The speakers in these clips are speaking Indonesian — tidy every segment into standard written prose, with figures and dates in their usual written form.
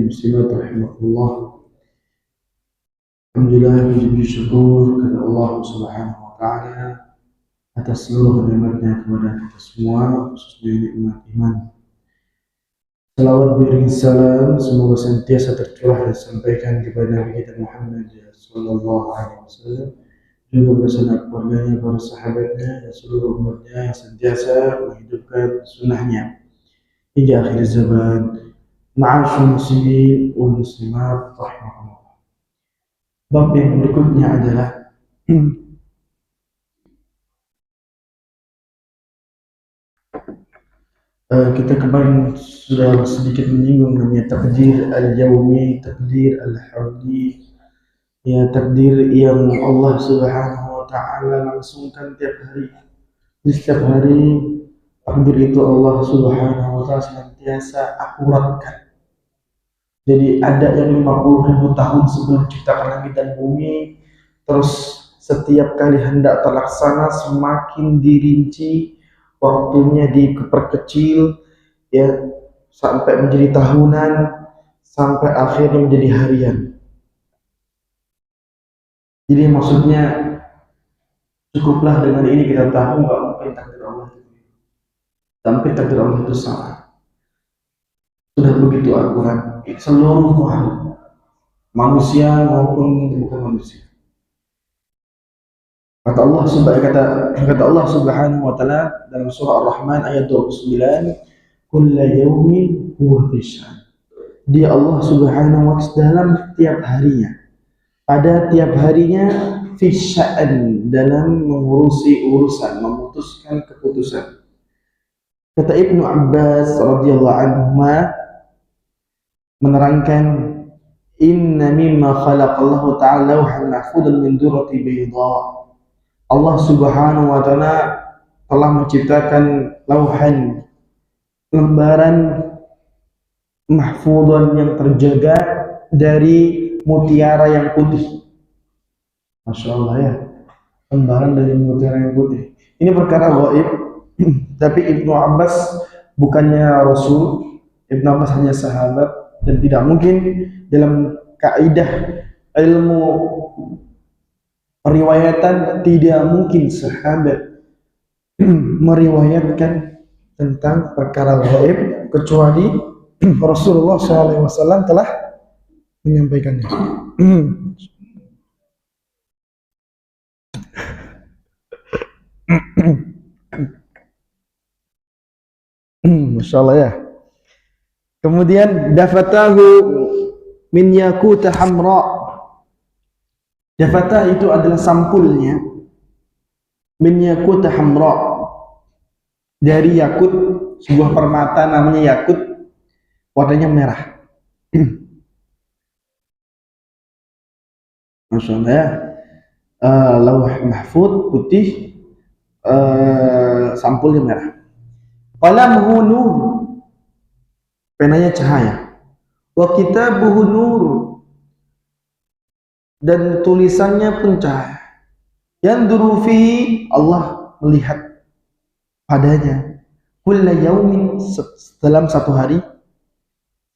Muslimat rahimahullah. Alhamdulillah, puji syukur kepada Allah Subhanahu wa taala atas seluruh nikmatnya kepada kita semua, khususnya nikmat iman. Salawat beriring salam semoga senantiasa tercurah dan disampaikan kepada Nabi kita Muhammad sallallahu alaihi wasallam, juga bersama keluarganya, para sahabatnya, dan seluruh umatnya yang senantiasa menghidupkan sunnahnya hingga akhir zaman. Ma'asyur muslimin wal muslimat rahimahullah. Bab yang berikutnya adalah kita kemarin sudah sedikit menyinggung namanya takdir al-yawmi, takdir al-hawli, ya takdir yang Allah Subhanahu wa taala langsungkan tiap hari. Di setiap hari takdir itu Allah Subhanahu wa taala senantiasa akuratkan. Jadi ada yang 50.000 tahun sebelum ciptakan langit dan bumi, terus setiap kali hendak terlaksana semakin dirinci, waktunya diperkecil, ya, sampai menjadi tahunan, sampai akhirnya menjadi harian. Jadi maksudnya cukuplah dengan ini kita tahu nggak mungkin takdir Allah itu, tapi takdir Allah itu salah. Sudah begitu akurat seluruh hal, manusia maupun bukan manusia. Kata Allah Subhanahu wa taala dalam surah Ar-Rahman ayat 29, "Kullu yawmin huwa fi sya'n." Dia Allah Subhanahu wa taala dalam tiap harinya, pada tiap harinya, fi sya'n, dalam mengurusi urusan, memutuskan keputusan. Kata Ibnu Abbas radhiyallahu anhu menerangkan, inna mimma khalaqallahu ta'ala lawhan mahfudan min durrati bayda. Allah Subhanahu wa taala telah menciptakan lauhan, lembaran mahfudan yang terjaga dari mutiara yang putih. Masya Allah, ya, lembaran dari mutiara yang putih. Ini perkara gaib, tapi Ibnu Abbas bukannya Rasul. Ibnu Abbas hanya sahabat, dan tidak mungkin dalam kaidah ilmu periwayatan, tidak mungkin sahabat meriwayatkan tentang perkara gaib kecuali Rasulullah SAW telah menyampaikannya. Masya Allah, ya. Kemudian dafatahu min yakuta hamra. Dafata itu adalah sampulnya, min yakuta hamra, dari yakut, sebuah permata namanya yakut, warnanya merah. Masya Allah, ya. Lauh mahfud putih, sampulnya merah. Qalamhu nur, penanya cahaya. Wa kitabuhu nur, dan tulisannya pun cahaya. Yanzuru fihi, Allah melihat padanya. Kulla yaumin, dalam satu hari,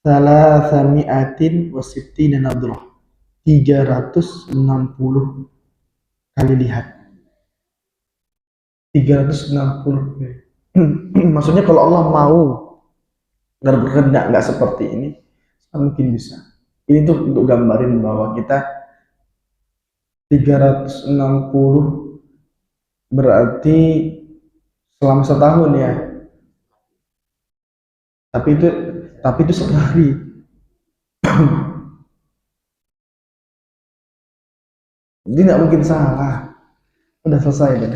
360 nadrah, 360 kali lihat. 360. Maksudnya kalau Allah mau dan berkehendak nggak seperti ini, mungkin bisa. Ini tuh untuk gambarin bahwa kita 360 berarti selama setahun, ya. Tapi itu sehari. Jadi nggak mungkin salah. Udah selesai kan?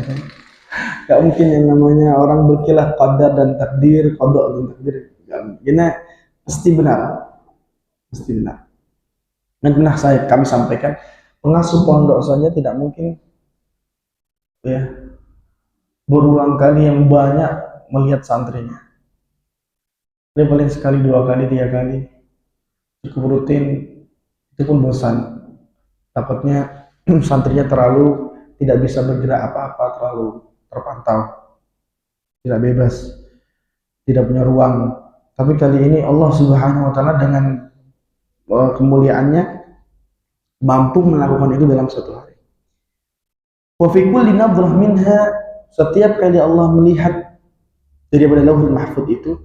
Nggak mungkin yang namanya orang berkilah qadar dan takdir, qada dan takdir. Ini pasti benar. Pasti benar. Dan pernah kami sampaikan, pengasuh pondok saja tidak mungkin, ya, berulang kali yang banyak melihat santrinya. Dia paling sekali, 2 kali, 3 kali, cukup rutin, itu pun bosan. Takutnya santrinya terlalu tidak bisa bergerak apa-apa, terlalu terpantau, tidak bebas, tidak punya ruang. Tapi kali ini Allah Subhanahu wa taala dengan kemuliaannya mampu melakukan itu dalam satu hari. Wa fi kulli nadhrah minha, setiap kali Allah melihat daripada lauhul mahfud itu,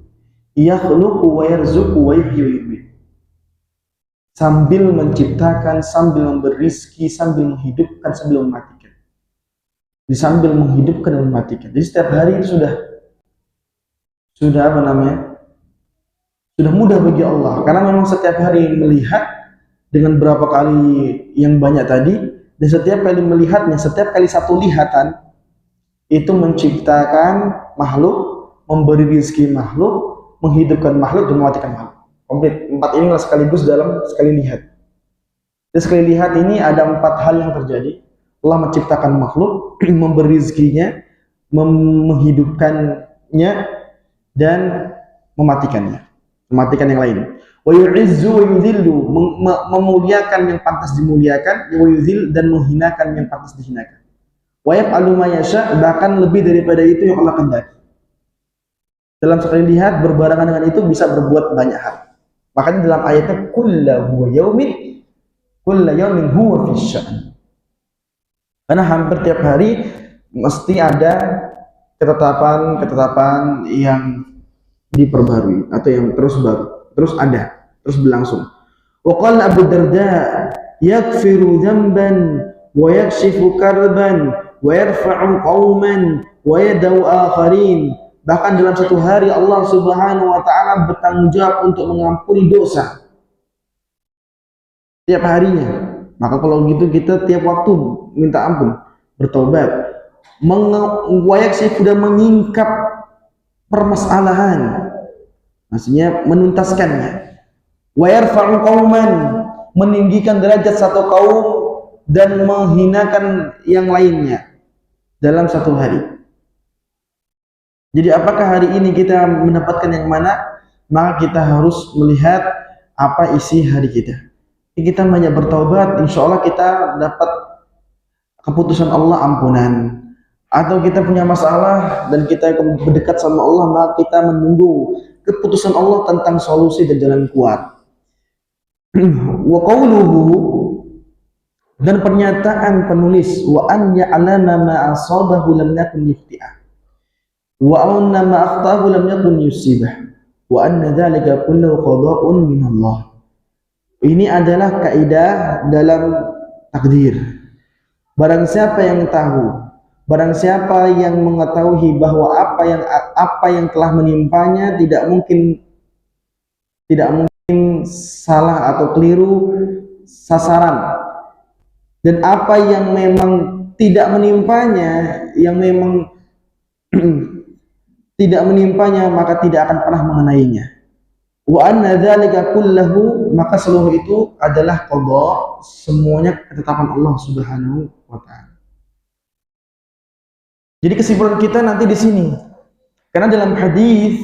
yakhluqu wa yarzuqu wa yuhyi wa yumiit, sambil menciptakan, sambil memberi rezeki, sambil menghidupkan, sambil mematikan. Jadi sambil menghidupkan dan mematikan. Jadi setiap hari itu sudah apa namanya? Sudah mudah bagi Allah, karena memang setiap hari melihat dengan berapa kali yang banyak tadi, dan setiap kali melihatnya, setiap kali satu lihatan itu menciptakan makhluk, memberi rezeki makhluk, menghidupkan makhluk, dan mematikan makhluk. Komplit. 4 inilah sekaligus dalam sekali lihat. Dan sekali lihat ini ada 4 hal yang terjadi. Allah menciptakan makhluk, memberi rezekinya, menghidupkannya, dan mematikannya. Mematikan yang lain. Wa yu'izzu wa yudhillu, memuliakan yang pantas dimuliakan, wa yudhil, dan menghinakan yang pantas dihinakan. Wa yaf'alu ma yasha, bahkan lebih daripada itu yang Allah kehendaki. Dalam sekali lihat berbarengan dengan itu bisa berbuat banyak hal. Makanya dalam ayatnya kullu yawmin huwa fi sya'n. Karena hampir tiap hari mesti ada ketetapan yang diperbarui atau yang terus ada, terus berlangsung. Wa qala Abu Darda, yaghfiru dzamban wa yakshifu karban wa yarfa'u qauman wa yad'u akharin. Bahkan dalam satu hari Allah Subhanahu wa taala bertanggung jawab untuk mengampuni dosa tiap harinya. Maka kalau gitu kita tiap waktu minta ampun, bertobat, wayakshifu, dan menyingkap permasalahan, maksudnya menuntaskannya. Wa yarfa'u qauman, meninggikan derajat satu kaum dan menghinakan yang lainnya dalam satu hari. Jadi apakah hari ini kita mendapatkan yang mana? Maka kita harus melihat apa isi hari kita. Kita banyak bertaubat, insya Allah kita dapat keputusan Allah ampunan. Atau kita punya masalah dan kita berdekat sama Allah, maka kita menunggu keputusan Allah tentang solusi dan jalan kuat. Wa qawluhu, dan pernyataan penulis, wa an ya'lama ma asabahu lam yakun yukhti'ah, wa anna ma akhtahu lam yakun yusibah, wa anna dzalika kullu qada'un min Allah. Ini adalah kaidah dalam takdir. Barang siapa yang tahu, barang siapa yang mengetahui bahwa apa yang telah menimpanya tidak mungkin salah atau keliru sasaran, dan apa yang memang tidak menimpanya, yang memang tidak menimpanya, maka tidak akan pernah mengenainya. Wa anna dzalika kullahu, maka seluruh itu adalah qada, semuanya ketetapan Allah Subhanahu wa taala. Jadi kesimpulan kita nanti di sini. Karena dalam hadis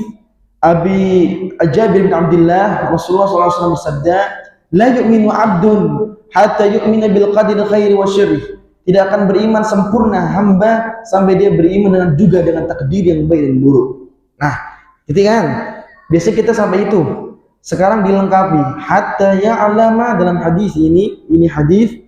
Jabir bin Abdullah, Rasulullah SAW bersabda, la yu'minu 'abdun hatta yu'mina bil qadri khairi wa syarri. Tidak akan beriman sempurna hamba sampai dia beriman juga dengan takdir yang baik dan buruk. Nah, gitu kan? Biasanya kita sampai itu. Sekarang dilengkapi hatta ya'lama, dalam hadis ini hadis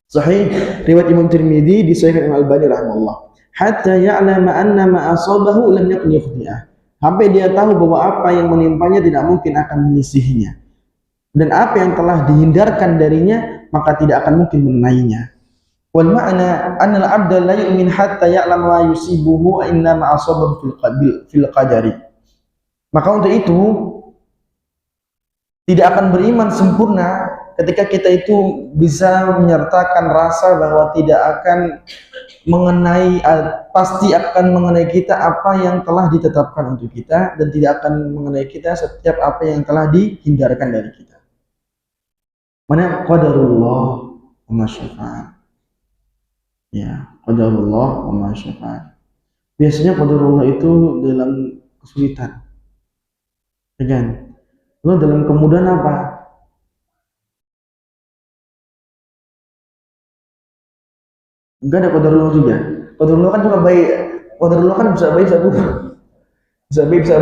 sahih riwayat Imam Tirmidzi, disahihkan Imam Albani rahimahullah. Hatta ya'lama anna ma asabahu lam yakun yukhti'ah. Sampai dia tahu bahwa apa yang menimpanya tidak mungkin akan menyisihinya, dan apa yang telah dihindarkan darinya maka tidak akan mungkin mengenainya. Wal ma'na anna al-'abda la yu'min hatta ya'lam ma yusibuhu inna ma asabahu fil qadari. Maka untuk itu tidak akan beriman sempurna ketika kita itu bisa menyertakan rasa bahwa tidak akan mengenai, pasti akan mengenai kita apa yang telah ditetapkan untuk kita, dan tidak akan mengenai kita setiap apa yang telah dihindarkan dari kita. Mana qadarullah wa ma syaa. Ya, qadarullah wa ma syaa. Biasanya qadarullah itu dalam kesulitan. Ya kan? Lalu dalam kemudahan apa? Enggak ada qadarullah juga. Qadarullah kan juga baik. Qadarullah kan bisa baik, bisa buruk. Bisa baik, bisa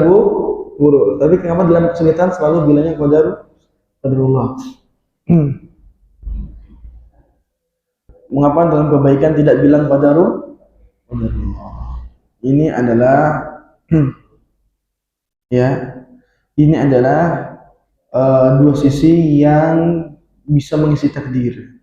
buruk. Tapi kenapa dalam kesulitan selalu bilangnya qadarullah. Mengapa dalam kebaikan tidak bilang qadarullah? Ini adalah ya, ini adalah dua sisi yang bisa mengisi takdir.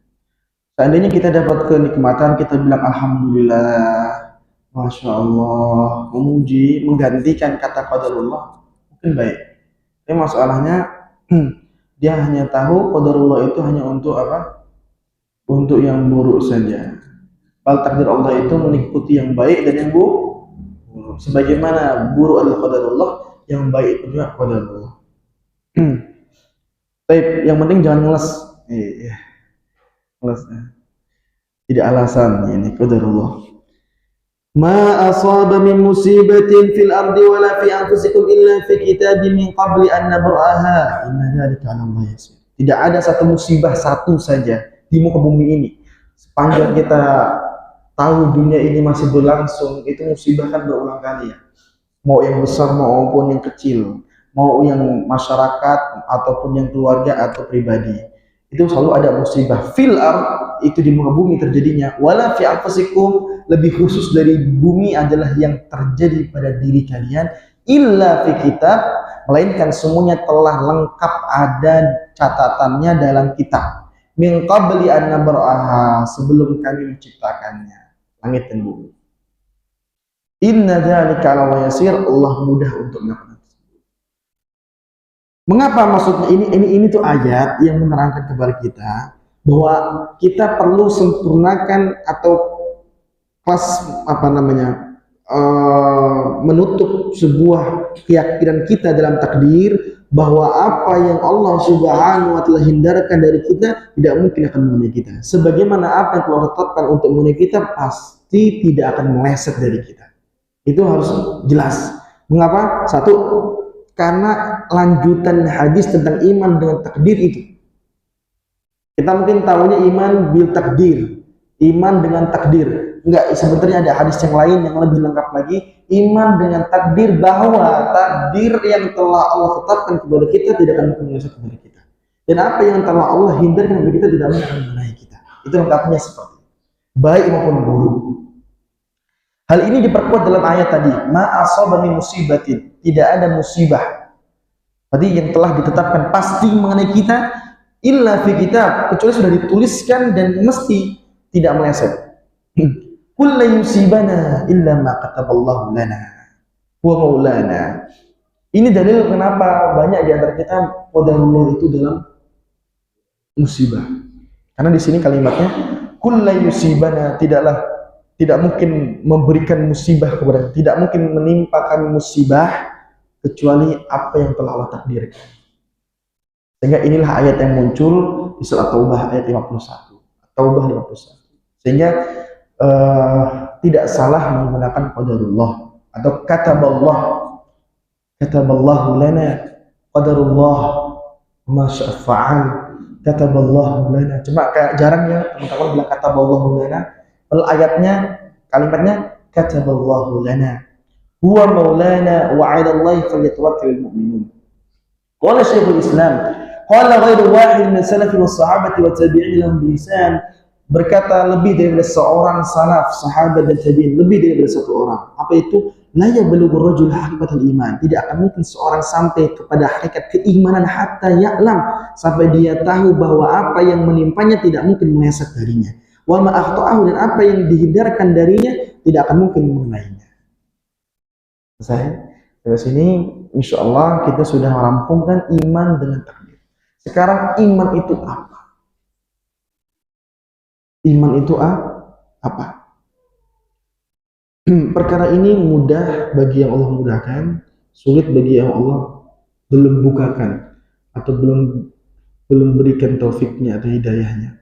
Seandainya kita dapat kenikmatan, kita bilang alhamdulillah, masya Allah, memuji, menggantikan kata qadarullah, mungkin baik. Tapi masalahnya dia hanya tahu qadarullah itu hanya untuk apa? Untuk yang buruk saja. Padahal takdir Allah itu meliputi yang baik dan yang buruk. Sebagaimana buruk adalah qadarullah, yang baik itu juga qadarullah. Tapi yang penting jangan ngeles. Iya, ngeles. Tidak alasan ini qadarullah. Ma asaba min musibatin fil ardi wala fi anfusikum illa fi kitabin min qabli an nabraha. Inna dzalika 'ala Allah yasir. Tidak ada satu musibah satu saja di muka bumi ini. Sepanjang kita tahu dunia ini masih berlangsung, itu musibah kan berulang kali ya. Mau yang besar maupun yang kecil, mau yang masyarakat ataupun yang keluarga atau pribadi, itu selalu ada musibah. Fil ard, itu di muka bumi terjadinya. Wala fi anfusikum, lebih khusus dari bumi adalah yang terjadi pada diri kalian. Illa fi kitab, melainkan semuanya telah lengkap ada catatannya dalam kitab. Min qabli an nabraha, sebelum kami menciptakannya langit dan bumi. Inna dzalika 'ala Allah yasir, Allah mudah untuk melakukan. Mengapa maksudnya ini tuh ayat yang menerangkan kepada kita bahwa kita perlu sempurnakan atau kelas apa namanya menutup sebuah keyakinan kita dalam takdir, bahwa apa yang Allah Subhanahu wa taala hindarkan dari kita tidak mungkin akan mengenai kita. Sebagaimana apa yang telah ditetapkan untuk mengenai kita pasti tidak akan meleset dari kita. Itu harus jelas. Mengapa? Satu, karena lanjutan hadis tentang iman dengan takdir itu. Kita mungkin tahunya iman bil takdir, iman dengan takdir. Enggak, sebenarnya ada hadis yang lain yang lebih lengkap lagi, iman dengan takdir, bahwa takdir yang telah Allah tetapkan kepada kita tidak akan meleset kepada kita. Dan apa yang telah Allah hindarkan kepada kita tidak akan mengenai kita. Itu lengkapnya seperti itu, baik maupun buruk. Hal ini diperkuat dalam ayat tadi, ma asaba min musibatin, tidak ada musibah tadi yang telah ditetapkan pasti mengenai kita, illa fi kitab, kecuali sudah dituliskan dan mesti tidak meleset. Qul la yusibana illa ma kataballahu lana huwa maulana. Ini dalil kenapa banyak di antara kita qadarullah itu dalam musibah. Karena di sini kalimatnya qul la yusibana, tidak mungkin memberikan musibah kepada kita, tidak mungkin menimpakan musibah kecuali apa yang telah Allah takdirkan. Sehingga inilah ayat yang muncul di surat Taubah ayat 51. Taubah 51. Sehingga tidak salah menggunakan qadarullah atau kataballahu lana qadarullah ma syaa fa'al, kataballahu lana. Cuma kayak jarang ya teman-teman bilang kataballahu lana. Ayatnya, kalimatnya kataballahu lana huwa maulana wa 'ala Allahi falyatawakkalul mu'minun. Qala Syekhul Islam, qala ghairu wahid min salafi was sahabati wa tabi'in lahum bi ihsan. Berkata lebih daripada seorang salaf, sahabat dan tabi'in, lebih daripada satu orang. Apa itu? La yablughu rajul haqiqatul iman. Tidak akan mungkin seorang sampai kepada hakikat keimanan hatta ya'lam, sampai dia tahu bahwa apa yang menimpanya tidak mungkin meleset darinya. Wa ma akhta'ahu, dan apa yang dihindarkan darinya tidak akan mungkin mengenainya. Selesai. Dari sini insyaallah kita sudah merampungkan iman dengan takdir. Sekarang iman itu apa? Iman itu apa? Perkara ini mudah bagi yang Allah mudahkan, sulit bagi yang Allah belum bukakan atau belum berikan taufiknya atau hidayahnya.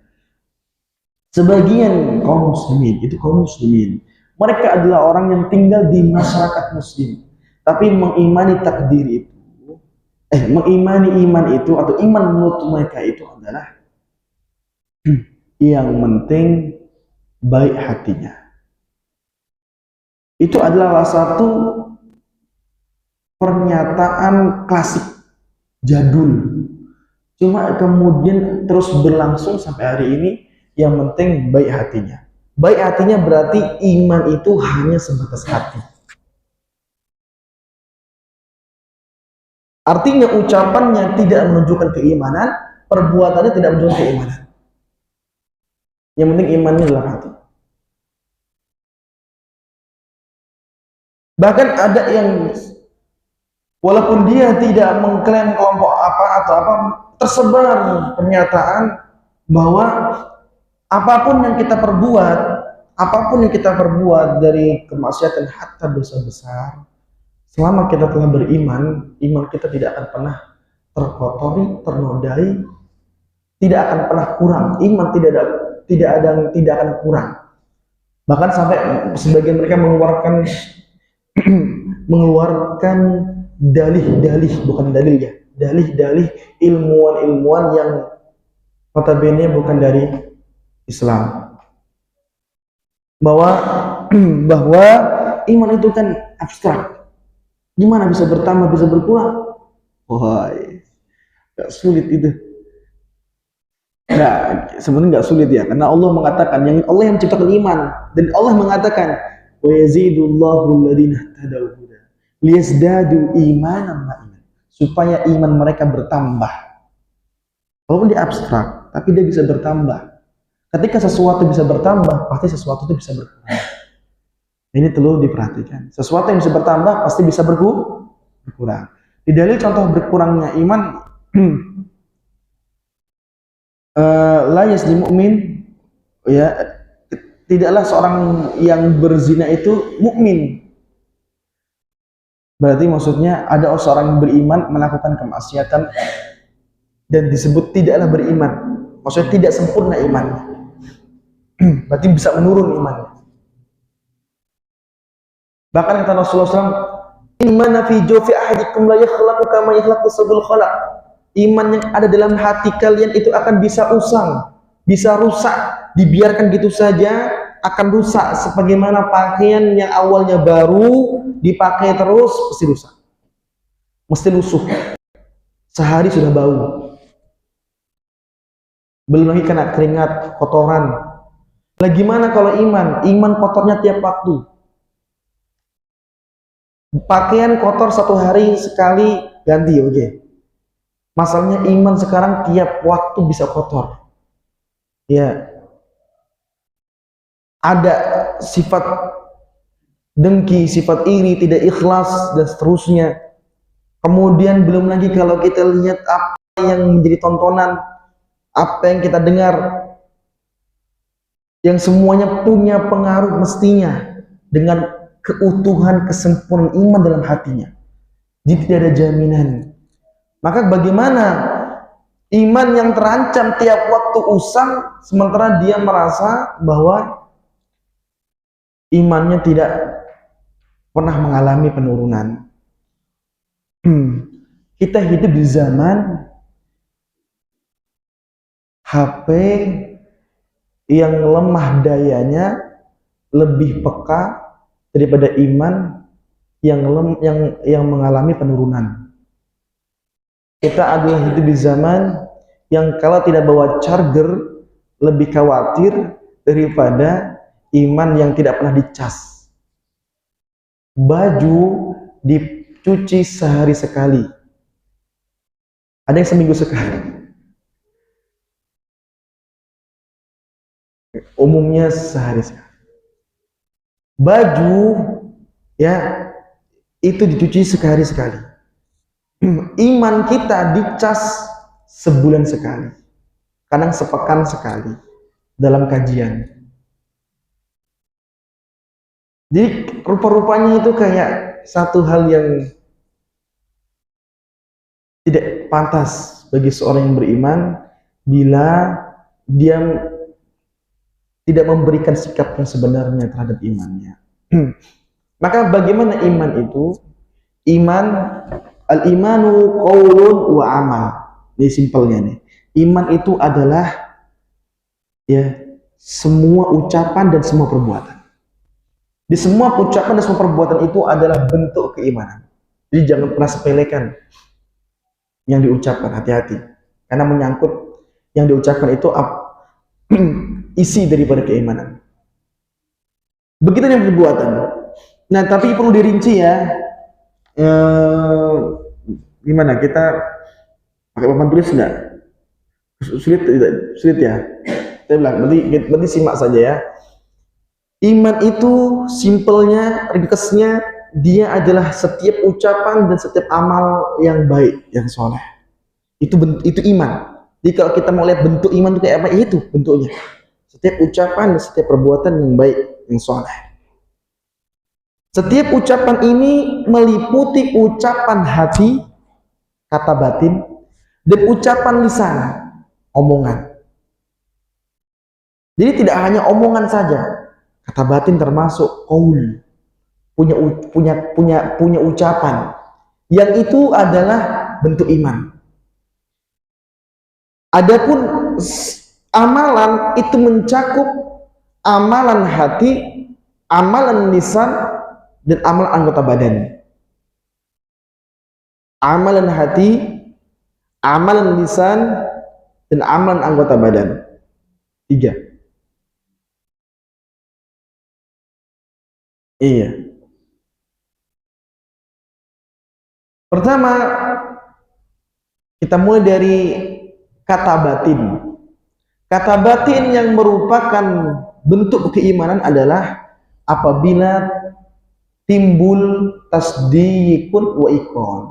Sebagian kaum muslimin, itu kaum muslimin, mereka adalah orang yang tinggal di masyarakat muslim, tapi mengimani takdir itu, mengimani iman itu atau iman menurut mereka itu adalah yang penting baik hatinya. Itu adalah salah satu pernyataan klasik jadul. Cuma kemudian terus berlangsung sampai hari ini. Yang penting baik hatinya. Baik hatinya berarti iman itu hanya sebatas hati. Artinya ucapannya tidak menunjukkan keimanan, perbuatannya tidak menunjukkan keimanan. Yang penting imannya dalam hati. Bahkan ada yang walaupun dia tidak mengklaim kelompok apa atau apa, tersebar pernyataan bahwa apapun yang kita perbuat dari kemaksiatan hatta dosa besar, selama kita telah beriman, iman kita tidak akan pernah terkotori, ternodai, tidak akan pernah kurang. Iman tidak akan kurang. Bahkan sampai sebagian mereka mengeluarkan dalih-dalih, bukan dalil ya, dalih-dalih ilmuwan-ilmuwan yang notabene bukan dari Islam, bahwa iman itu kan abstrak. Gimana bisa bertambah, bisa berkurang? Wah, gak sulit itu. Sebenarnya nggak sulit ya, karena Allah mengatakan, Allah yang menciptakan iman, dan Allah mengatakan, wa yazidullahu alladziina ihtadaw huda liyazdadu imanan ma'iman, supaya iman mereka bertambah. Walaupun dia abstrak, tapi dia bisa bertambah. Ketika sesuatu bisa bertambah, pasti sesuatu itu bisa berkurang. Ini perlu diperhatikan. Sesuatu yang bisa bertambah pasti bisa berkurang. Di dalil contoh berkurangnya iman, la yasdi mu'min, ya, tidaklah seorang yang berzina itu mukmin. Berarti maksudnya ada seorang yang beriman melakukan kemaksiatan dan disebut tidaklah beriman. Maksudnya tidak sempurna imannya. Berarti bisa menurun imannya. Bahkan kata Rasulullah SAW, "Imana fi jawfi ahadikum la yakhlaqu kama yakhlaqu sabul khalaq." Iman yang ada dalam hati kalian itu akan bisa usang, bisa rusak, dibiarkan gitu saja akan rusak, sebagaimana pakaian yang awalnya baru dipakai terus pasti rusak, mesti lusuh, sehari sudah bau, belum lagi kena keringat, kotoran. Lah gimana kalau iman kotornya tiap waktu, pakaian kotor satu hari sekali ganti, oke. Masalahnya iman sekarang tiap waktu bisa kotor. Ya. Ada sifat dengki, sifat iri, tidak ikhlas dan seterusnya. Kemudian belum lagi kalau kita lihat apa yang menjadi tontonan, apa yang kita dengar, yang semuanya punya pengaruh mestinya dengan keutuhan, kesempurnaan iman dalam hatinya. Jadi tidak ada jaminan. Maka bagaimana iman yang terancam tiap waktu usang, sementara dia merasa bahwa imannya tidak pernah mengalami penurunan. Kita hidup di zaman HP yang lemah dayanya lebih peka daripada iman yang mengalami penurunan. Kita adalah hidup di zaman yang kalau tidak bawa charger lebih khawatir daripada iman yang tidak pernah dicas. Baju dicuci sehari sekali, ada yang seminggu sekali, umumnya sehari sekali. Baju ya itu dicuci sehari sekali. Iman kita dicas sebulan sekali, kadang sepekan sekali dalam kajian. Jadi rupa-rupanya itu kayak satu hal yang tidak pantas bagi seorang yang beriman bila dia tidak memberikan sikap yang sebenarnya terhadap imannya. Maka bagaimana iman itu? Iman, al-imanu qaulun wa amal. Ini simpelnya nih. Iman itu adalah ya semua ucapan dan semua perbuatan. Di semua ucapan dan semua perbuatan itu adalah bentuk keimanan. Jadi jangan pernah sepelekan yang diucapkan, hati-hati. karena menyangkut yang diucapkan itu isi daripada keimanan. Begitu yang perbuatan. Nah, tapi perlu dirinci ya. Gimana kita pakai papan tulis enggak? Sulit ya. Saya bilang, berarti simak saja ya. Iman itu simpelnya, ringkasnya, dia adalah setiap ucapan dan setiap amal yang baik, yang soleh. Itu iman. Jadi kalau kita mau lihat bentuk iman itu kayak apa, itu bentuknya. Setiap ucapan, setiap perbuatan yang baik, yang soleh. Setiap ucapan ini meliputi ucapan hati, kata batin, dan ucapan lisan, omongan. Jadi tidak hanya omongan saja, kata batin termasuk qaul, punya ucapan, yang itu adalah bentuk iman. Adapun amalan itu mencakup amalan hati, amalan lisan, dan amalan anggota badan. Amalan hati, amalan lisan, dan amalan anggota badan. 3. Iya. Pertama, kita mulai dari kata batin. Kata batin yang merupakan bentuk keimanan adalah apabila timbul tasdiqun wa iqon.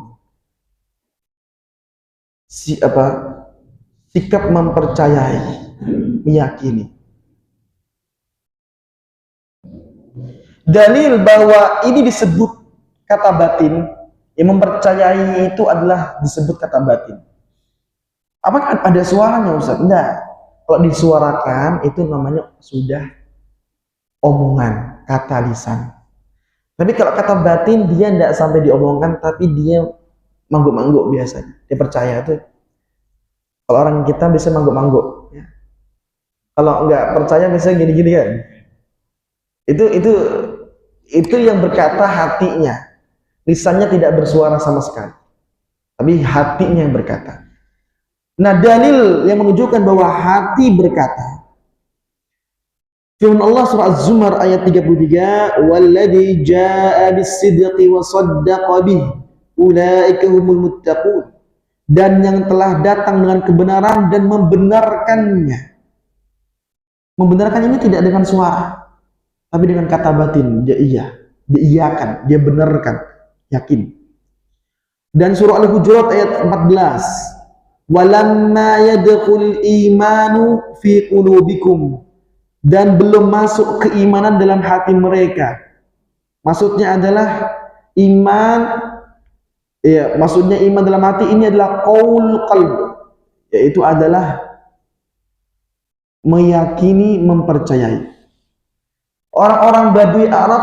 Sikap mempercayai, meyakini. Dalil bahwa ini disebut kata batin, yang mempercayai itu adalah disebut kata batin. Apakah ada suaranya, Ustaz? Enggak. Kalau disuarakan itu namanya sudah omongan, kata lisan. Tapi kalau kata batin dia tidak sampai diomongkan, tapi dia mangguk-mangguk biasanya. Dia percaya itu. Kalau orang kita bisa mangguk-mangguk. Ya. Kalau enggak percaya biasanya gini-gini kan. Itu yang berkata hatinya. Lisannya tidak bersuara sama sekali. Tapi hatinya yang berkata. Nah, dalil yang menunjukkan bahwa hati berkata. Firman Allah surah Az-Zumar ayat 33, "Walladzi jaa'a bis-sidqi wa shaddaqa bihi, ulaika humul muttaqun." Dan yang telah datang dengan kebenaran dan membenarkannya. Membenarkan ini tidak dengan suara, tapi dengan kata batin. Dia iyakan, dia benarkan, yakin. Dan surah Al-Hujurat ayat 14, "Walamma yadkhul imanu fi qulubikum." Dan belum masuk keimanan dalam hati mereka. Maksudnya adalah iman, ya, maksudnya iman dalam hati ini adalah qaul qalb, yaitu adalah meyakini, mempercayai. Orang-orang Badui Arab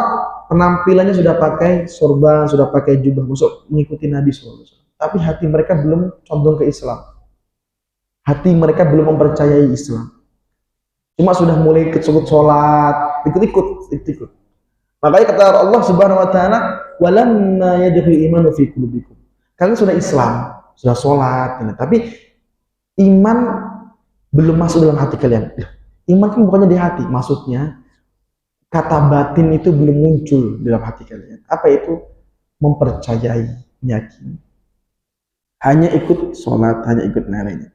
penampilannya sudah pakai sorban, sudah pakai jubah, masuk mengikuti Nabi SAW. Tapi hati mereka belum condong ke Islam. Hati mereka belum mempercayai Islam. Cuma sudah mulai ikut sholat, ikut. Makanya kata Allah Subhanahu Wa Taala, "Walamma yadkhul imanu fi qulubikum." Kalian sudah Islam, sudah sholat, tapi iman belum masuk dalam hati kalian. Iman kan bukannya di hati, maksudnya kata batin itu belum muncul dalam hati kalian. Apa itu? Mempercayai, meyakini. Hanya ikut sholat, hanya ikut lainnya.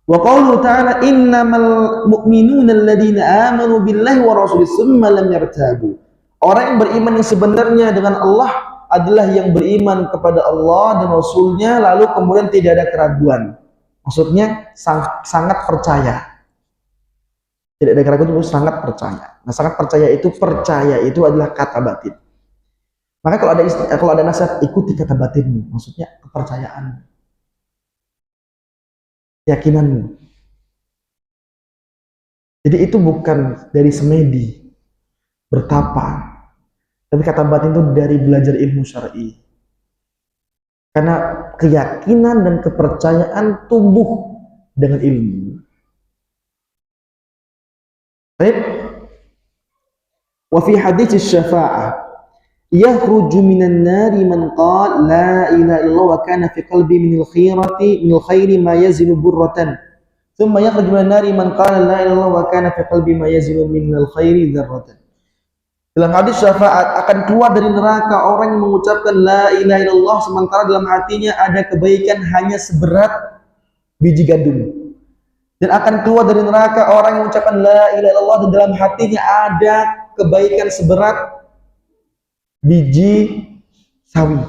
Wa qauluhu ta'ala, "Innamal mu'minuna alladziina aamanu billahi wa rasulihi tsumma lam yartabu." Orang yang beriman yang sebenarnya dengan Allah adalah yang beriman kepada Allah dan Rasulnya lalu kemudian tidak ada keraguan. Maksudnya sangat percaya. Tidak ada keraguan, itu sangat percaya. Nah, sangat percaya itu adalah kata batin. Maka kalau ada nasihat, ikuti kata batinmu, maksudnya kepercayaan, keyakinanmu. Jadi itu bukan dari semedi bertapa, tapi kata batin itu dari belajar ilmu syar'i. Karena keyakinan dan kepercayaan tumbuh dengan ilmu. Baik. Wa fi hadits syafa'ah, yakhruju minan nari man qala la ilaha illallah wa kana fi qalbi minal khairi ma yazinu burratan. Thumma yakhruju minan nari man qala la ilaha illallah wa kana fi qalbi ma yazinu minal khairi dzarratan. Dalam hadis syafaat akan keluar dari neraka orang yang mengucapkan la ilaha illallah sementara dalam hatinya ada kebaikan hanya seberat biji gandum. Dan akan keluar dari neraka orang yang mengucapkan la ilaha illallah dan dalam hatinya ada kebaikan seberat biji sawi.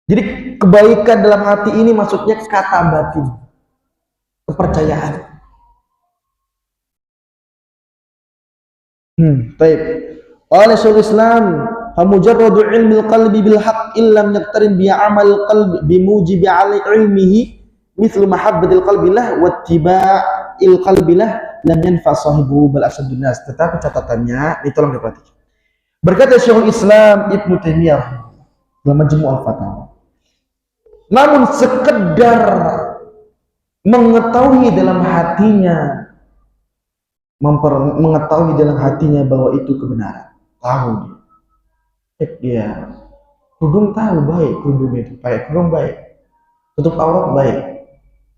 Jadi kebaikan dalam hati ini maksudnya kata batin, kepercayaan. Baik. Oleh Syaikhul Islam, famujarradu ilmil qalbi bil haqq illam yaqtarin bi amal qalbi bimujibi ali ilmihi mithlu mahabbatil qalbi lah wa ittiba'il qalbi lah lam yanfa sahibu bal asadun nas. Tetapi catatannya, ini tolong diperhatikan. Berkata Syaikhul Islam Ibnu Taimiyah dalam Majmu' al-Fatawa, namun sekedar mengetahui dalam hatinya, mengetahui dalam hatinya bahwa itu kebenaran, tahu dia kerudung tahu baik, kerudung itu pakai kerudung baik, tutup aurat baik,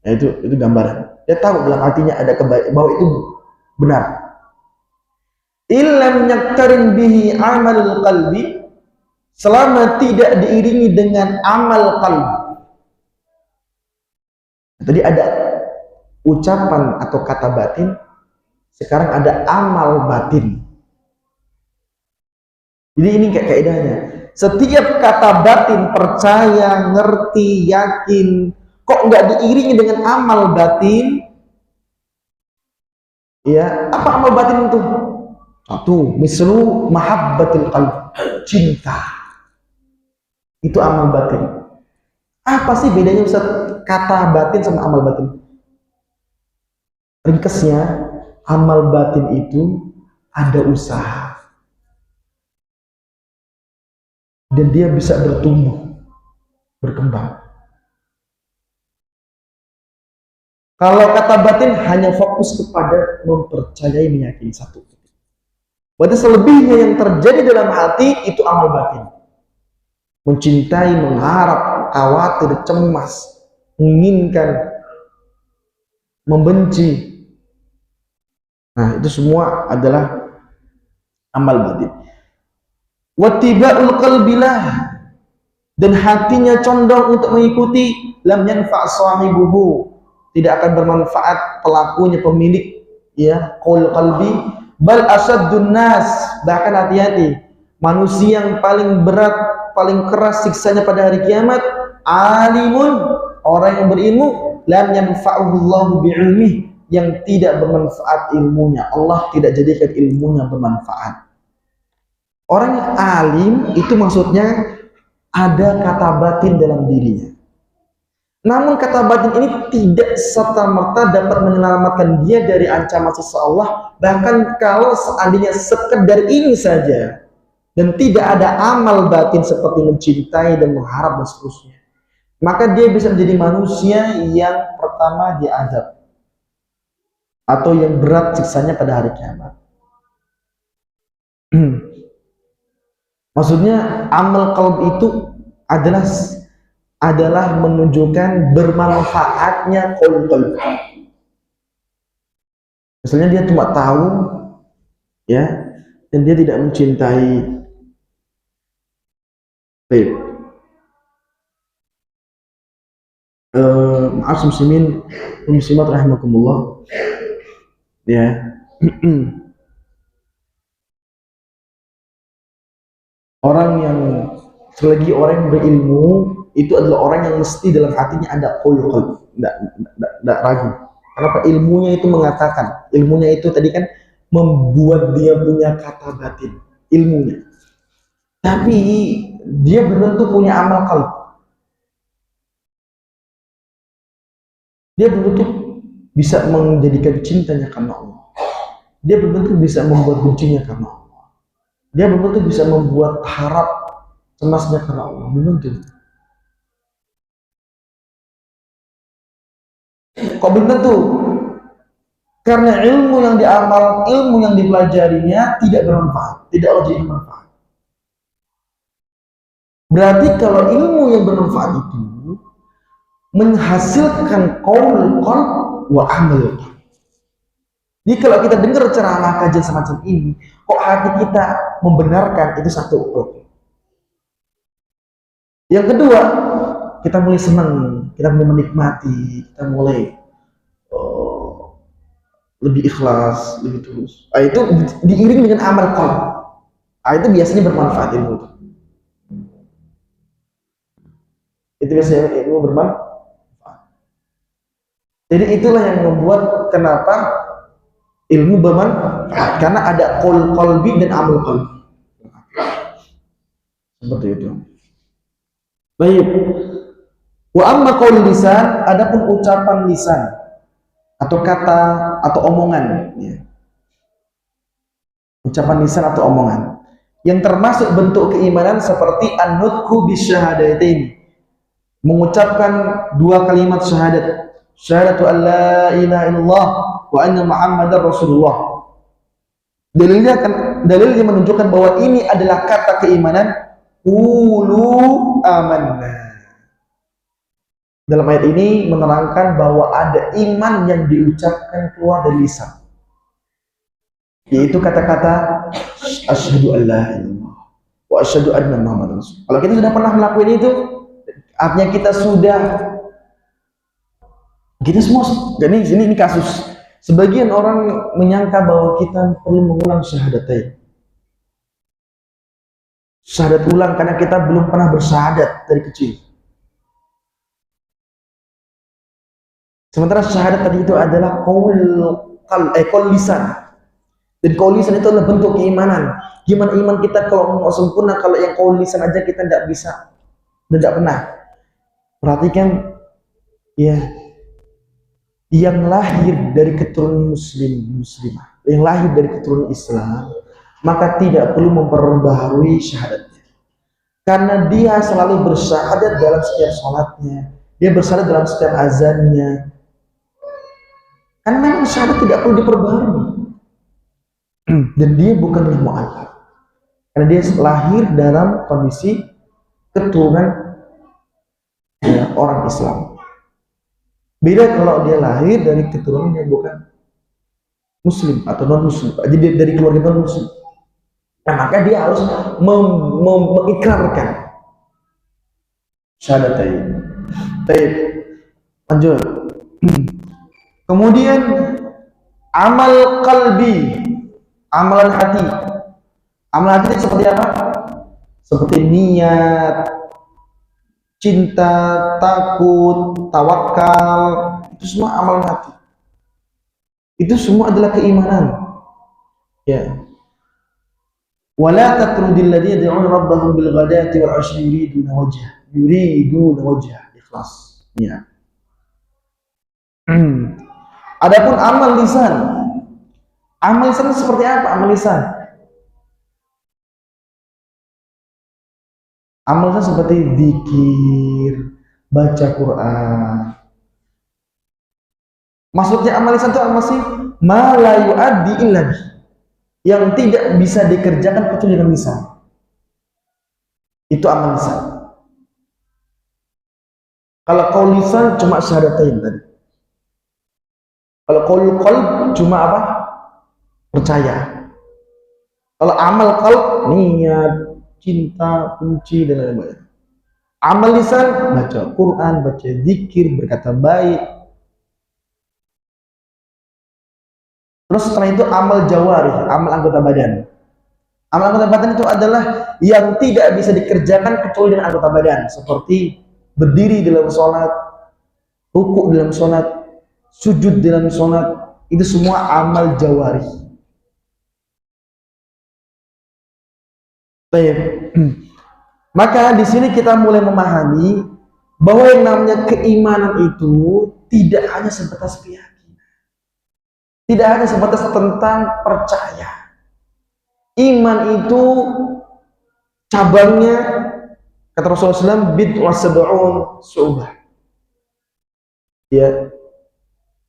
nah, itu gambaran. Dia tahu dalam hatinya ada kebaikan, bahwa itu benar. Illam yaktarin bihi amalul qalbi, selama tidak diiringi dengan amal qalbi. Tadi ada ucapan atau kata batin, sekarang ada amal batin. Jadi ini kayak kaidahnya. Setiap kata batin percaya, ngerti, yakin, kok nggak diiringi dengan amal batin? Ya, apa amal batin itu? Satu, mislu mahabbatil qalb, cinta. Itu amal batin. Apa sih bedanya Ustaz kata batin sama amal batin? Ringkasnya, amal batin itu ada usaha dan dia bisa bertumbuh, berkembang. Kalau kata batin hanya fokus kepada mempercayai, meyakini satu. Berarti selebihnya yang terjadi dalam hati itu amal batin. Mencintai, mengharap, khawatir, cemas, menginginkan, membenci. Nah, itu semua adalah amal batin. Wattiba'ul qalbilah, dan hatinya condong untuk mengikuti, lam yanfa' sahibuhu, tidak akan bermanfaat pelakunya, pemilik ya qaul qalbi, bal asaddun nas, bahkan hati-hati, manusia yang paling berat, paling keras siksanya pada hari kiamat, alimun, orang yang berilmu, lam yanfa'uhu Allahu bi'ilmih, yang tidak bermanfaat ilmunya. Allah tidak jadikan ilmunya bermanfaat. Orang yang alim itu maksudnya ada kata batin dalam dirinya. Namun kata batin ini tidak serta-merta dapat menyelamatkan dia dari ancaman siksa Allah. Bahkan kalau seandainya sekedar ini saja dan tidak ada amal batin seperti mencintai dan mengharap dan seterusnya, maka dia bisa menjadi manusia yang pertama diazab atau yang berat siksanya pada hari kiamat. Maksudnya amal qalb itu adalah menunjukkan bermanfaatnya qalb. Misalnya dia cuma tahu ya, dan dia tidak mencintai. Baik. Maaf muslimin muslimat rahimakumullah. Ya. Orang yang selagi orang yang berilmu itu adalah orang yang mesti dalam hatinya ada qalb, tidak ragu. Kenapa? Ilmunya itu mengatakan, ilmunya itu tadi kan membuat dia punya kata batin, ilmunya. Tapi dia belum tentu punya amal qalb. Dia belum tentu bisa menjadikan cintanya karena Allah. Dia belum tentu bisa membuat bencinya karena Allah. Dia belum tentu bisa membuat harap cemasnya karena Allah, belum tentu. Kok belum tentu? Karena ilmu yang diamal, ilmu yang dipelajarinya tidak bermanfaat, tidak lebih bermanfaat. Berarti kalau ilmu yang bermanfaat itu menghasilkan qaul qalb wa amal. Jadi kalau kita dengar ceramah kajian semacam ini, kok hati kita membenarkan, itu satu. Yang kedua, kita mulai senang, kita mulai menikmati, kita mulai lebih ikhlas, lebih tulus. Itu diiring dengan amal qalb. Itu biasanya bermanfaat ilmu itu. Itu biasanya ilmu bermanfaat. Jadi itulah yang membuat kenapa ilmu bermanfaat, karena ada qaul qalbi dan amal qalbi. Seperti itu. Baik. Wa amma qaul lisan, adapun ucapan lisan atau kata atau omongan, ya. Ucapan lisan atau omongan yang termasuk bentuk keimanan seperti an-nutqu bisyahadatain, mengucapkan dua kalimat syahadat, syahadatu an la ilaha illallah wa anna muhammadar rasulullah. Dalilnya menunjukkan bahwa ini adalah kata keimanan, qulu amanna. Dalam ayat ini menerangkan bahwa ada iman yang diucapkan keluar dari lisan, yaitu kata-kata asyhadu an la ilaha illallah wa asyhadu anna muhammadar rasul. Kalau kita sudah pernah melakukan itu, artinya kita semua. Jadi ini kasus. Sebagian orang menyangka bahwa kita perlu mengulang syahadatain. Syahadat ulang karena kita belum pernah bersyahadat dari kecil. Sementara syahadat tadi itu adalah qaul lisan. Dan qaul lisan itu adalah bentuk keimanan. Gimana iman kita kalau mau sempurna kalau yang qaul lisan aja kita tidak bisa dan tidak pernah. Perhatikan ya, yang lahir dari keturunan muslimah, yang lahir dari keturunan Islam, maka tidak perlu memperbaharui syahadatnya, karena dia selalu bersyahadat dalam setiap sholatnya, dia bersyahadat dalam setiap azannya, karena memang syahadat tidak perlu diperbaharui. Dan dia bukanlah mu'allaf, karena dia lahir dalam kondisi keturunan ya, orang Islam. Beda kalau dia lahir dari keturunan yang bukan muslim atau non muslim, jadi dari keluarga non muslim. Nah, maka dia harus mengikrarkan syahadatain. Baik, lanjut. Kemudian amal qalbi, amalan hati. Amalan hati itu seperti apa? Seperti niat, cinta, takut, tawakal, itu semua amalan hati. Itu semua adalah keimanan. Ya. Wala tatrudil ladzina yad'una rabbahum bil ghadati wal 'ashyi yuriduna wajha, ikhlas. Ya. Adapun amal lisan. Amal lisan seperti apa amal lisan? Amal lisan seperti zikir, baca Quran. Maksudnya amal lisan itu apa sih? Ma la yu'addi illa bi, yang tidak bisa dikerjakan kecuali dengan lisan. Itu amal lisan. Kalau qaul lisan cuma syahadatain tadi. Kalau qaul qalb cuma apa? Percaya. Kalau amal qalb niat, cinta, benci dan lain-lain. Amal lisan baca Quran, baca zikir, berkata baik. Terus setelah itu amal jawari, amal anggota badan. Amal anggota badan itu adalah yang tidak bisa dikerjakan kecuali dengan anggota badan, seperti berdiri dalam sholat, rukuk dalam sholat, sujud dalam sholat, itu semua amal jawari. Baik. Maka di sini kita mulai memahami bahwa yang namanya keimanan itu tidak hanya sebatas keyakinan, tidak hanya sebatas tentang percaya. Iman itu cabangnya, kata Rasulullah SAW, bid'ah sab'un syu'bah. Ya,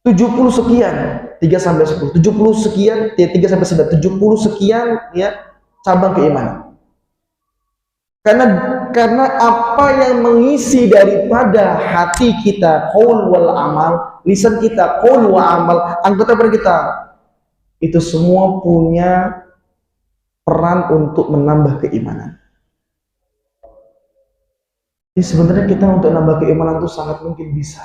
70 sekian 3 sampai 10, 70 sekian, 3 sampai 9, 70 sekian ya cabang keimanan. Karena apa yang mengisi daripada hati kita, qaul wal amal, lisan kita qaul wa amal, anggota badan kita itu semua punya peran untuk menambah keimanan. Jadi sebenarnya kita untuk nambah keimanan itu sangat mungkin bisa.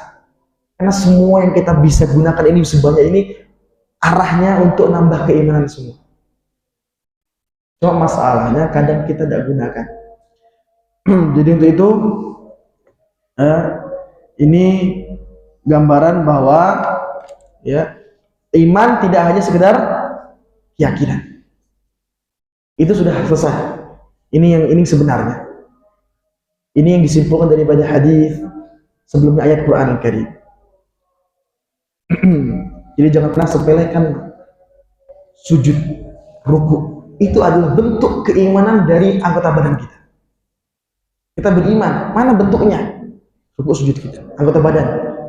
Karena semua yang kita bisa gunakan ini sebanyak ini arahnya untuk nambah keimanan semua. Cuma masalahnya kadang kita tidak gunakan. Jadi untuk itu ini gambaran bahwa ya iman tidak hanya sekedar keyakinan. Itu sudah selesai. Ini sebenarnya. Ini yang disimpulkan daripada hadis sebelumnya ayat Quran Al-Karim. Jadi jangan pernah sepelekan sujud, ruku. Itu adalah bentuk keimanan dari anggota badan kita. Kita beriman, mana bentuknya? Ruku, sujud kita, anggota badan.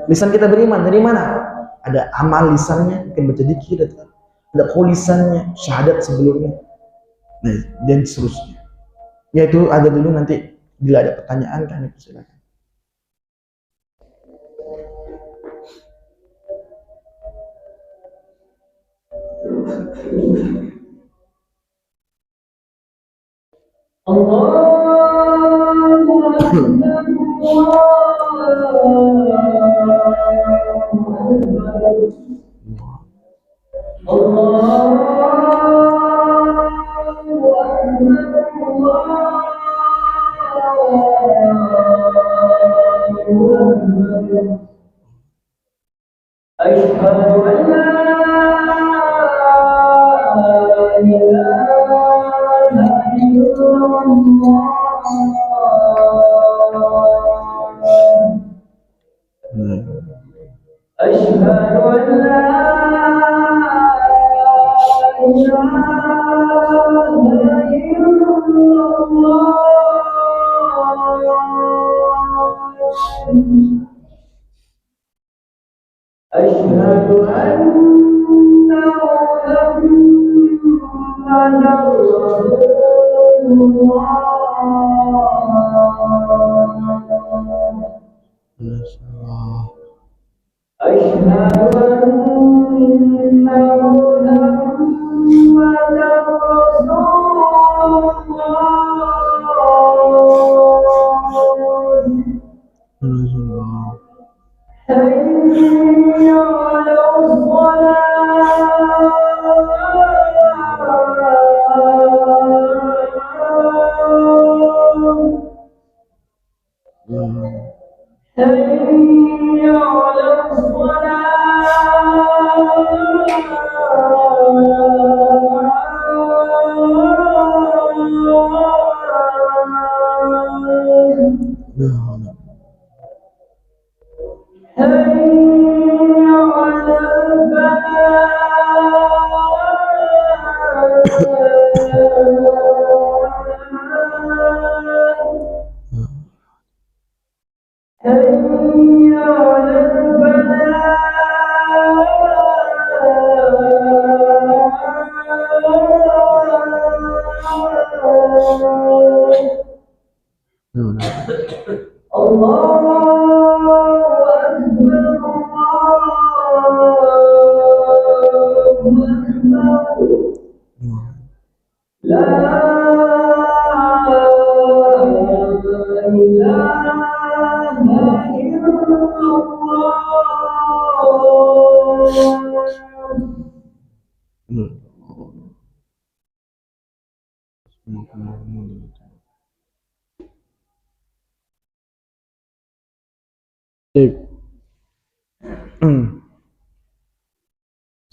Lisan kita beriman, dari mana? Ada amal lisannya, mungkin baca dzikir, ada qaul lisannya, syahadat sebelumnya. Nah, dan seterusnya. Yaitu ada dulu, nanti bila ada pertanyaan kami persilakan.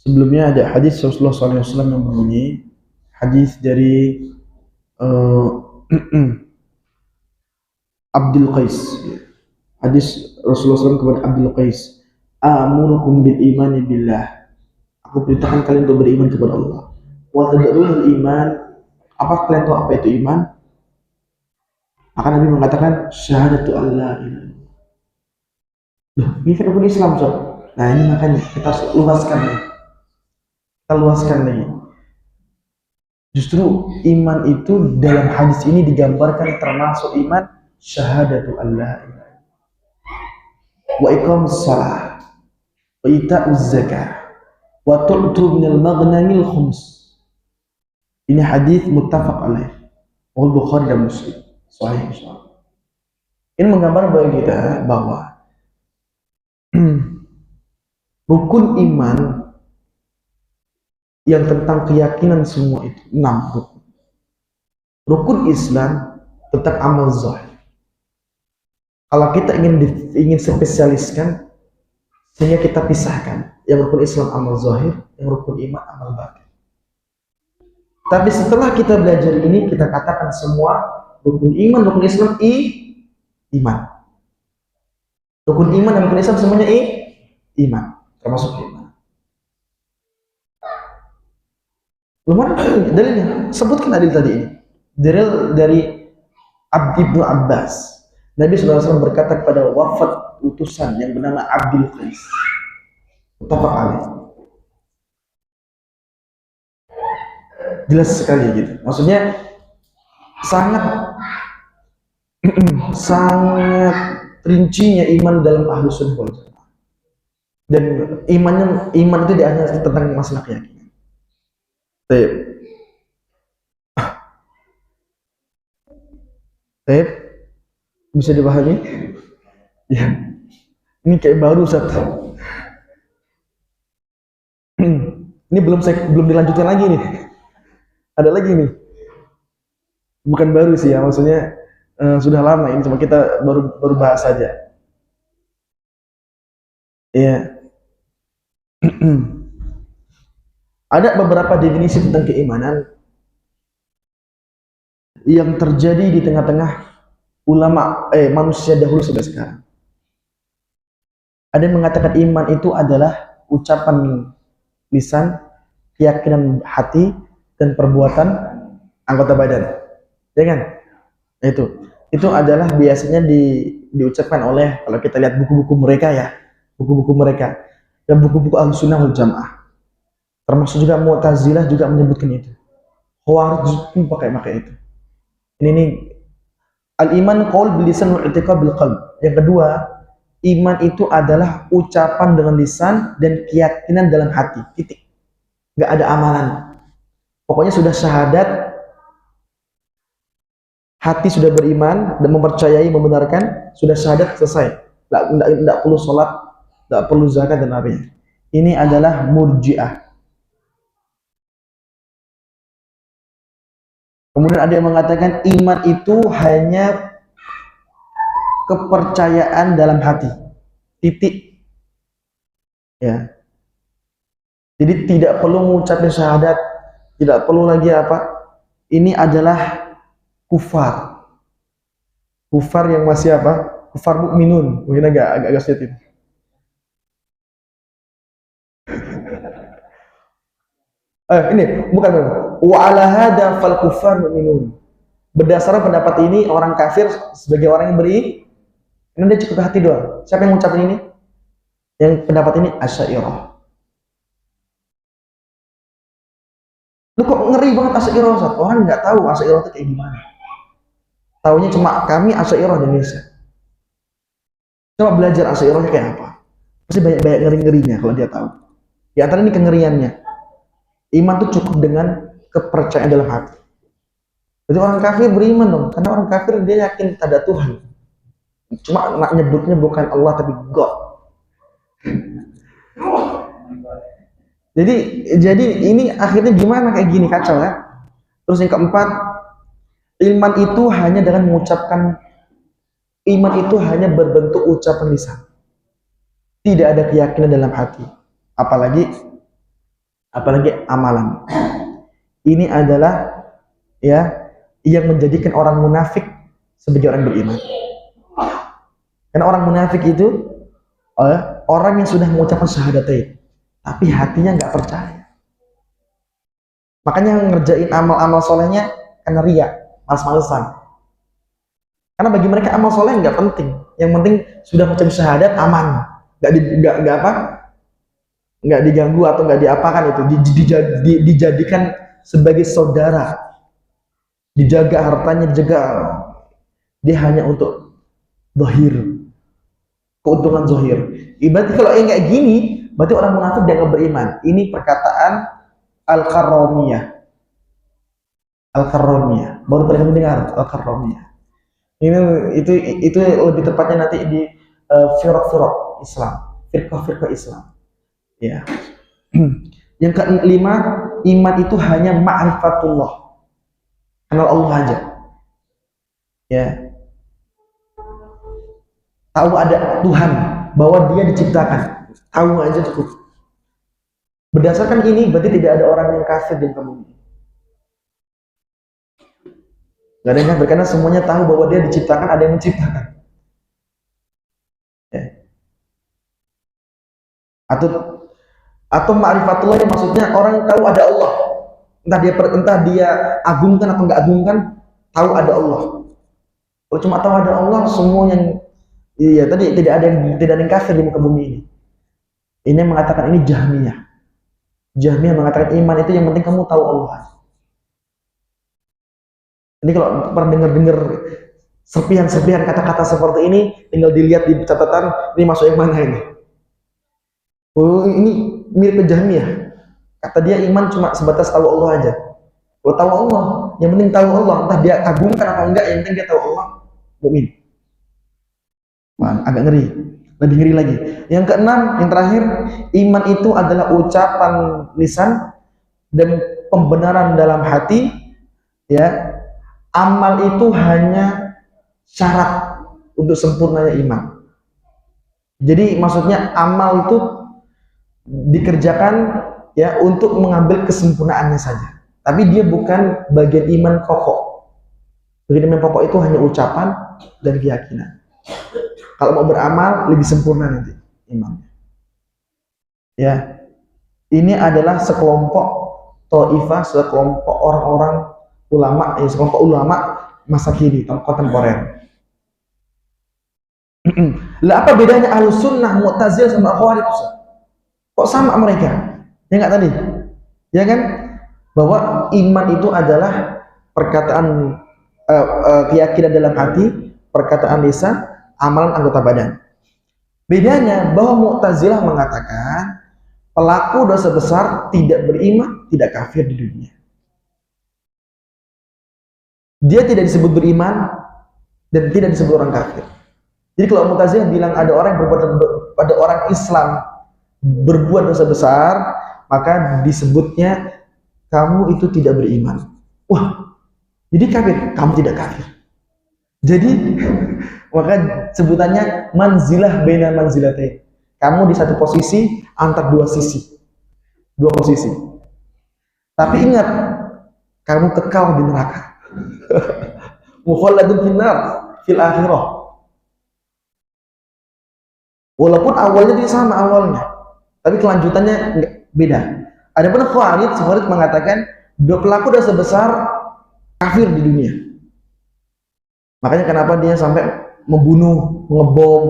Sebelumnya ada hadis Rasulullah SAW yang berbunyi, hadis dari Abdul Qais. Hadis Rasulullah SAW kepada Abdul Qais, amurukum bil imani billah. Aku perintahkan kalian untuk beriman kepada Allah. Wa tad'unul iman. Apa kalian tahu apa itu iman? Maka Nabi mengatakan syahadatu alla ilaha illallah. Ini kan rukun Islam, Sob. Nah, ini makanya kita harus luaskan nih. Kita luaskan lagi. Justru iman itu dalam hadis ini digambarkan termasuk iman syahadatu Allah wa iqamus shalah wa ita'uz zakah wa tu'tu minal maghnamil khums. Ini hadis muttafaq alaih, Bukhari dan Muslim, sahih insyaallah. Ini menggambar bagi kita bahwa rukun iman yang tentang keyakinan semua itu 6 rukun. Rukun Islam tentang amal zahir. Kalau kita ingin spesialiskan, sehingga kita pisahkan yang rukun Islam amal zahir, yang rukun iman amal batin. Tapi setelah kita belajar ini, kita katakan semua rukun iman, rukun Islam iman. Rukun iman dan rukun Islam semuanya iman, termasuk iman. Lumayan dalilnya, sebutkan dalil tadi ini. Dalil dari Ibnu Abbas. Nabi SAW berkata kepada wafat utusan yang bernama Abdul Qais. Muttafaq alaih. Jelas sekali gitu. Maksudnya sangat sangat rincinya iman dalam Ahlus Sunnah wal Jamaah. Dan iman itu tidak hanya tentang masalah keyakinan. Baik, bisa dipahami? Ya, ini kayak baru Ustaz. Ini belum dilanjutkan lagi nih. Ada lagi nih. Bukan baru sih ya, maksudnya sudah lama ini, cuma kita baru bahas saja. Ya. Ada beberapa definisi tentang keimanan yang terjadi di tengah-tengah ulama manusia dahulu sampai sekarang. Ada yang mengatakan iman itu adalah ucapan lisan, keyakinan hati, dan perbuatan anggota badan. Ya kan? Itu adalah biasanya diucapkan oleh, kalau kita lihat buku-buku mereka ya, buku-buku mereka dan buku-buku Ahlussunnah wal Jamaah. Termasuk juga Mu'tazilah juga menyebutkan itu. Khawarij pun pakai itu. Ini al-iman qaul bil lisan wa i'tiqad bil qalb. Yang kedua, iman itu adalah ucapan dengan lisan dan keyakinan dalam hati. Titik. Enggak ada amalan. Pokoknya sudah syahadat, hati sudah beriman dan mempercayai, membenarkan, sudah syahadat, selesai. Enggak perlu sholat, enggak perlu zakat dan lainnya. Ini adalah murji'ah. Kemudian ada yang mengatakan iman itu hanya kepercayaan dalam hati. Titik. Ya. Jadi tidak perlu mengucapkan syahadat, tidak perlu lagi apa. Ini adalah kufar. Kufar yang masih apa? Kufar mukminun. Mungkin agak sulit. Ini bukan. Wa ala hada fal kufar mu'minun. Berdasarkan pendapat ini, orang kafir sebagai orang yang ini dia cukup hati doang. Siapa yang mengucapkan ini? Yang pendapat ini Asy'ariyah. Lu kok ngeri banget Asy'ariyah, Ustaz? Orang nggak tahu Asy'ariyah itu kayak gimana. Taunya cuma kami Asy'ariyah di Indonesia. Coba belajar Asy'ariyah kayak apa. Pasti banyak ngeri-ngerinya kalau dia tahu. Di antara ini kengeriannya. Iman itu cukup dengan kepercayaan dalam hati. Jadi orang kafir beriman dong, karena orang kafir dia yakin ada Tuhan. Cuma nyebutnya bukan Allah tapi God. Jadi ini akhirnya gimana kayak gini, kacau ya. Terus yang keempat, iman itu hanya dengan mengucapkan, iman itu hanya berbentuk ucapan lisan. Tidak ada keyakinan dalam hati. Apalagi amalan. Ini adalah ya yang menjadikan orang munafik sebagai orang beriman. Karena orang munafik itu orang yang sudah mengucapkan syahadatain, tapi hatinya nggak percaya. Makanya ngerjain amal-amal solehnya karena riya, malas-malesan. Karena bagi mereka amal soleh nggak penting. Yang penting sudah mengucapkan syahadat aman, nggak nggak diganggu atau nggak diapakan itu, dijadikan sebagai saudara, dijaga hartanya, dijaga, dia hanya untuk zahir, keuntungan zahir. Berarti kalau yang kayak gini, berarti orang munafik dianggap beriman. Ini perkataan Al-Karramiyah. Al-Karramiyah. Baru pernah mendengar Al-Karramiyah. Ini itu lebih tepatnya nanti di firaq-firaq Islam, firqah-firqah Islam. Ya. Yang kelima, iman itu hanya ma'rifatullah. Kenal Allah aja. Ya. Tahu ada Tuhan, bahwa dia diciptakan. Tahu aja cukup. Berdasarkan ini, berarti tidak ada orang yang kafir di kamu ini. Gak ada yang kafir, karena semuanya tahu bahwa dia diciptakan, ada yang menciptakan. Ya. Atau ma'rifatullah yang maksudnya orang tahu ada Allah. Entah dia agungkan atau enggak agungkan, tahu ada Allah. Kalau cuma tahu ada Allah, semua yang iya tadi tidak ada yang kafir di muka bumi ini. Ini yang mengatakan ini Jahmiyah. Jahmiyah mengatakan iman itu yang penting kamu tahu Allah. Ini kalau pernah dengar serpihan-serpihan kata-kata seperti ini, tinggal dilihat di catatan, ini masuk yang mana ini? Oh, ini mirip ke Jahmiyah. Kata dia iman cuma sebatas tahu Allah aja. Kalau tahu Allah, yang penting tahu Allah, entah dia agungkan atau enggak, yang penting dia tahu Allah, mukmin. Agak ngeri, lebih ngeri lagi. Yang keenam, yang terakhir, iman itu adalah ucapan lisan dan pembenaran dalam hati. Ya, amal itu hanya syarat untuk sempurnanya iman. Jadi maksudnya amal itu dikerjakan ya untuk mengambil kesempurnaannya saja. Tapi dia bukan bagian iman pokok. Bagian iman pokok itu hanya ucapan dan keyakinan. Kalau mau beramal lebih sempurna nanti imannya. Ya, ini adalah sekelompok taifah, sekelompok orang-orang ulama, sekelompok ulama masa kini, kontemporer. Lah apa bedanya Ahlus Sunnah, Mu'tazilah sama Khawarij? Kok sama mereka? Ya nggak tadi? Ya kan? Bahwa iman itu adalah perkataan keyakinan dalam hati, perkataan lisan, amalan anggota badan. Bedanya bahwa Mu'tazilah mengatakan pelaku dosa besar tidak beriman, tidak kafir di dunia. Dia tidak disebut beriman dan tidak disebut orang kafir. Jadi kalau Mu'tazilah bilang ada orang Islam berbuat dosa besar, maka disebutnya kamu itu tidak beriman. Wah, jadi kafir, kamu tidak kafir. Jadi maka sebutannya manzilah baina manzilatain. Kamu di satu posisi antar dua posisi. Tapi ingat, kamu kekal di neraka. Mukhalladun finnar fil akhirah. Walaupun awalnya dia sama awalnya, tapi kelanjutannya beda. Adapun Khawarij mengatakan pelaku dosa besar kafir di dunia. Makanya kenapa dia sampai membunuh, ngebom?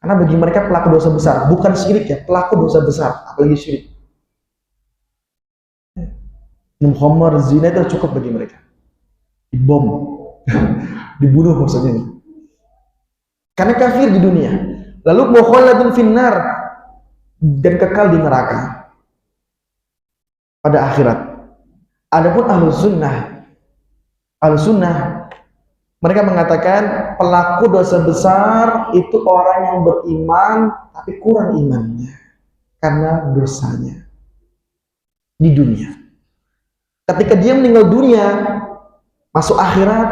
Karena bagi mereka pelaku dosa besar, bukan syirik ya, pelaku dosa besar, apalagi syirik. Minum khamar, zina itu cukup bagi mereka. Dibom, dibunuh maksudnya. Karena kafir di dunia. Lalu mukhalladun finnar, dan kekal di neraka pada akhirat. Adapun Ahlus Sunnah mereka mengatakan pelaku dosa besar itu orang yang beriman tapi kurang imannya karena dosanya di dunia. Ketika dia meninggal dunia, masuk akhirat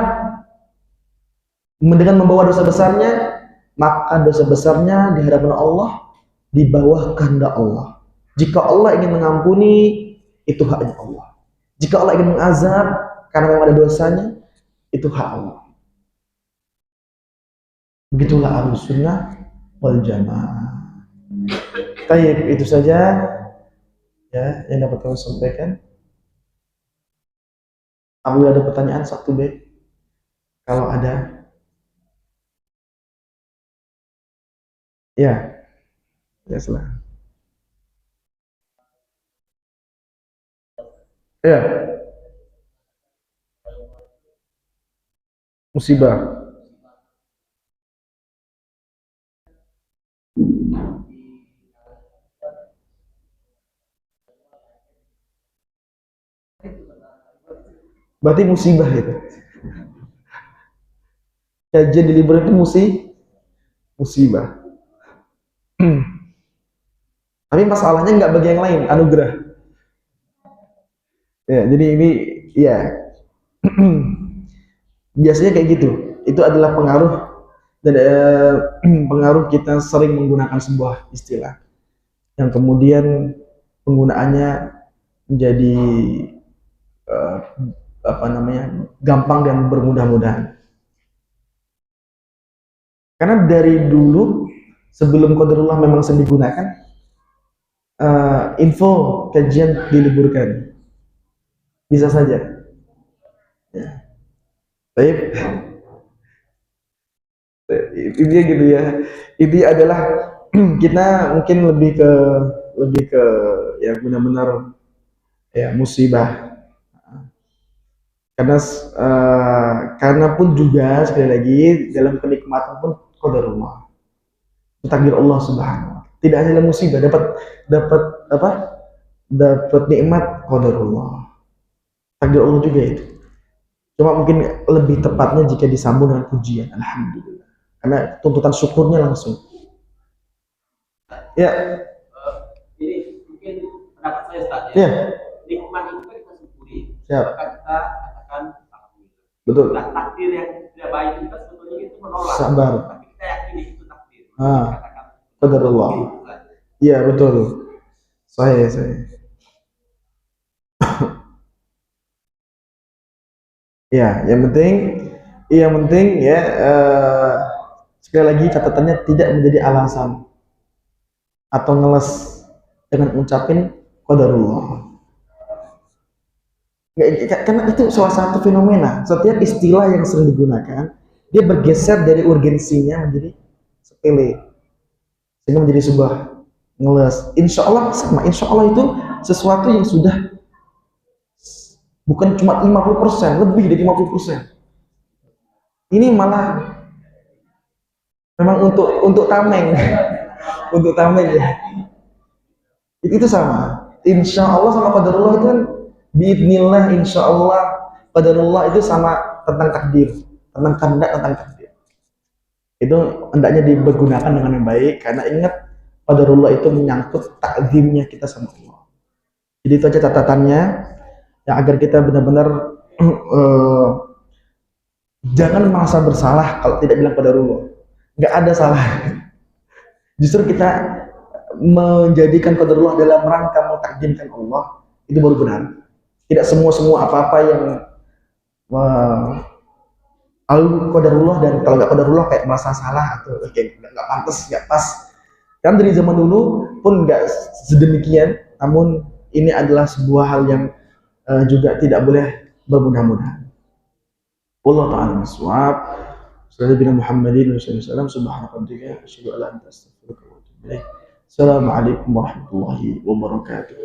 dengan membawa dosa besarnya, maka dosa besarnya di hadapan Allah di bawah kehendak Allah. Jika Allah ingin mengampuni, itu haknya Allah. Jika Allah ingin mengazab karena memang ada dosanya, itu hak Allah. Begitulah Ahlus Sunnah wal Jamaah. Baik, itu saja ya yang dapat kami sampaikan. Apabila ada pertanyaan satu B, kalau ada, ya, ya silahkan. Ya, musibah. Berarti musibah itu. Kajian di libur itu musibah. Tapi masalahnya nggak bagi yang lain, anugerah. Ya, jadi ini ya biasanya kayak gitu. Itu adalah pengaruh dan pengaruh kita sering menggunakan sebuah istilah yang kemudian penggunaannya menjadi eh, apa namanya gampang dan bermudah-mudahan. Karena dari dulu sebelum qadarullah memang sering digunakan, info kajian diliburkan bisa saja. Ya. Baik, intinya gitu ya. Ini adalah kita mungkin lebih ke ya benar-benar ya musibah. Karena karena pun juga sekali lagi dalam kenikmatan pun qadarullah. Takdir Allah Subhanahu wa taala. Tidak hanya musibah, dapat dapat apa? Dapat nikmat qadarullah. Takdir Allah juga itu. Cuma mungkin lebih tepatnya jika disambung dengan pujian. Alhamdulillah. Karena tuntutan syukurnya langsung. Ya, Ini mungkin pendapat saya Ustaz ya. ya, Nikmat itu kan kita syukuri. siap. Maka kita katakan alhamdulillah. Betul. Nah, takdir yang tidak baik kita sebetulnya itu menolak. Sabar. Tapi kita yakini itu takdir. Ah, Katakan qadarullah. Iya, betul. Saya. Ya, yang penting ya sekali lagi catatannya tidak menjadi alasan atau ngeles dengan ucapin qadarullah. Karena itu salah satu fenomena. Setiap istilah yang sering digunakan, dia bergeser dari urgensinya menjadi sepele, sehingga menjadi sebuah ngeles. Insya Allah sama. Insya Allah itu sesuatu yang sudah bukan cuma 50%, lebih dari 50%. Ini malah memang untuk tameng, untuk tameng ya. Itu sama. Insya Allah sama qadarullah itu kan biidnillah, insya Allah qadarullah itu sama tentang takdir, tentang kehendak, tentang takdir. Itu hendaknya dipergunakan dengan yang baik karena ingat qadarullah itu menyangkut takzimnya kita sama Allah. Jadi itu aja catatannya ya agar kita benar-benar jangan merasa bersalah kalau tidak bilang qadarullah. Nggak ada salah. Justru kita menjadikan qadarullah dalam rangka mentakdimkan Allah itu baru benar. Tidak semua apa-apa yang qadarullah dan kalau nggak qadarullah kayak merasa salah atau kayak nggak pantas, nggak pas. Kan dari zaman dulu pun nggak sedemikian, namun ini adalah sebuah hal yang juga tidak boleh bermudah-mudahan. Wallahu ta'ala bisawab. Sallallahu Muhammadin wa sallam subhanallahi asyhadu an la ilaha illa anta astaghfiruka wa atubu ilaik. Assalamualaikum warahmatullahi wabarakatuh.